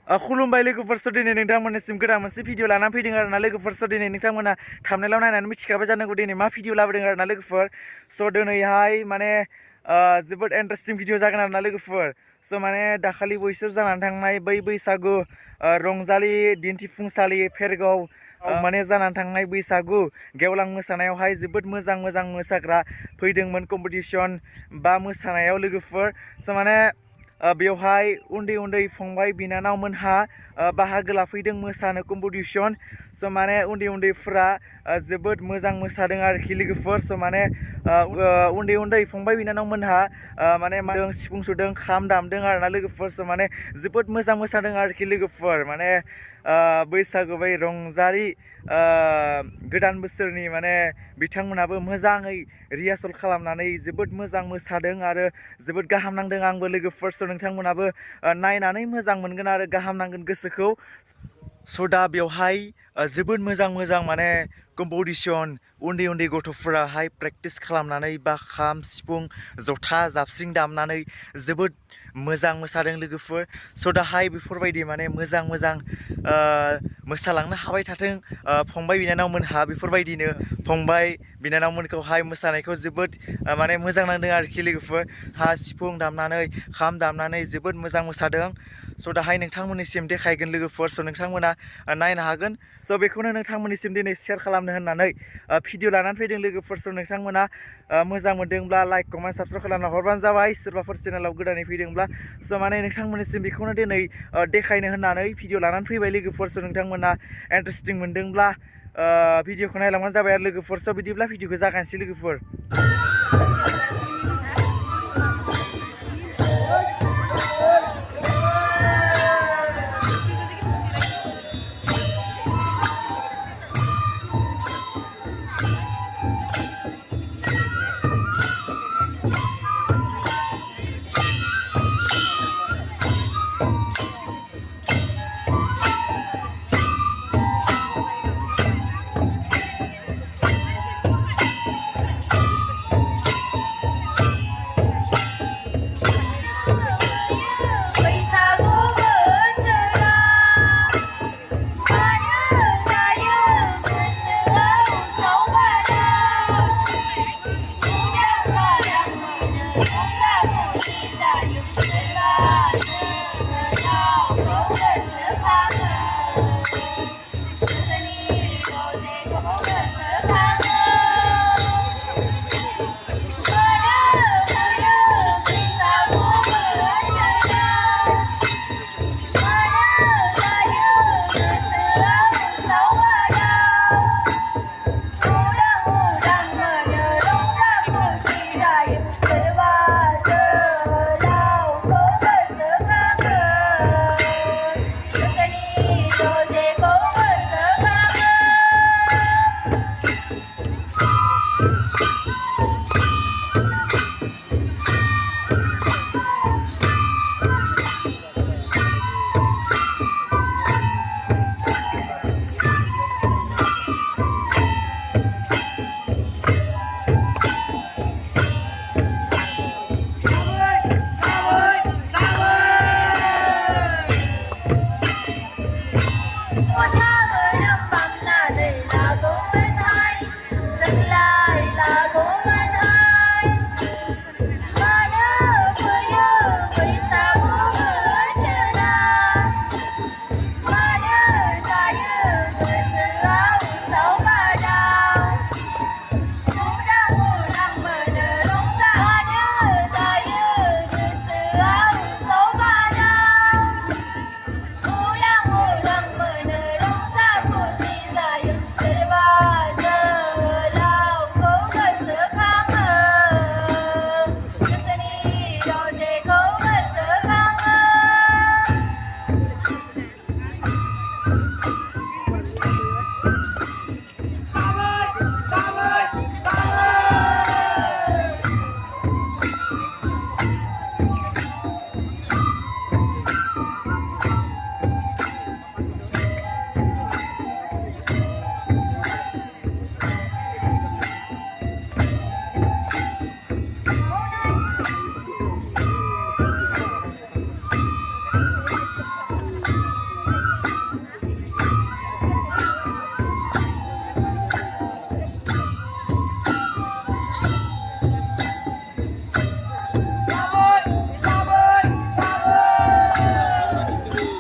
खुलुमबाय लोगोफोर दिनै नोंथांमोननिसिम गोदान मोनसे भिडिअ लानानै फैदों आरोना लोगोफोर दिनै नोंथांमोना थाम्बनेइलाव नायनानै मिथिखाबाय जानांगौ दिनै मा भिडिअ लाबोदों आरोना लोगोफोर दिनैहाय माने जोबोद इन्टारेस्टिं भिडिअ जागोन आरोना लोगोफोर माने दाखालि बैसोर जानानै थांनाय बै बैसागु रंजालि दिन्थिफुंसालि फेरगाव माने जानानै थांनाय बैसागु गेवलां मोसानायावहाय जोबोद मोजां मोसाग्रा फैदोंमोन कम्पिटिसन बा मोसानायाव लोगोफोर माने बेवहाय उन्दै फंबाय बिनानावमोनहा बाहागो लाफैदों मोसानो कम्पिटिसन माने उन्दैफोरा जोबोद मोजां मोसादों आरोखि लोगोफोर माने उन्दै फंबाय बिनानावमोनहा माने सिफुं सुदों खाम दामदों आरोना लोगोफोर माने जोबोद मोजां मोसादों आरोखि लोगोफोर माने बैसागु बै रंजालि गोदान बोसोरनि माने बिथांमोनाबो मोजाङै रिहार्सल खालामनानै जोबोद मोजां मोसादों आरो जोबोद गाहाम नांदों आंबो लोगोफोर नोंथांमोनाबो नायनानै मोजां मोनगोन आरो गाहाम नांगोन गोसोखौ दा बेवहाय जोबोद मोजां माने कम्पिटिसन उन्दै गथ'फोराहाय प्रेक्टिस खालामनानै बा खाम सिफुं जथा जाबस्रिं दामनानै जोबोद मोजां मोसादों लोगोफोर दाहाय बेफोरबायदि माने मोजां मोसालांनो हाबाय थाथों फंबाय बिनानावमोनहा बेफोरबायदिनो फंबाय बिनानावमोनखौहाय मोसानायखौ जोबोद माने मोजां नांदों आरोखि लोगोफोर सिफुं दामनानै खाम दामनानै जोबोद मोजां मोसादों दाहाय नोंथांमोननिसिम देखायगोन लोगोफोर नोंथांमोना नायनो हागोन बेखौनो नोंथांमोननिसिम दिनै शेयार खालामनो होननानै भिडिअ लानानै फैदों लोगोफोर नोंथांमोना मोजां मोनदोंब्ला लाइक कमेन्ट साबस्क्राइब खालामना हरबानो जाबाय सोरबाफोर चेनेलाव गोदानै फैदोंब्ला माने नोंथांमोननिसिम बेखौनो दिनै देखायनो होननानै भिडिअ लानानै फैबाय लोगोफोर नोंथांमोना इन्टारेस्टिं मोनदोंब्ला भिडिअखौ नायलांबानो जाबाय आरो लोगोफोर बिदिब्ला भिडिअखौ जागायनोसै लोगोफोर Thank you.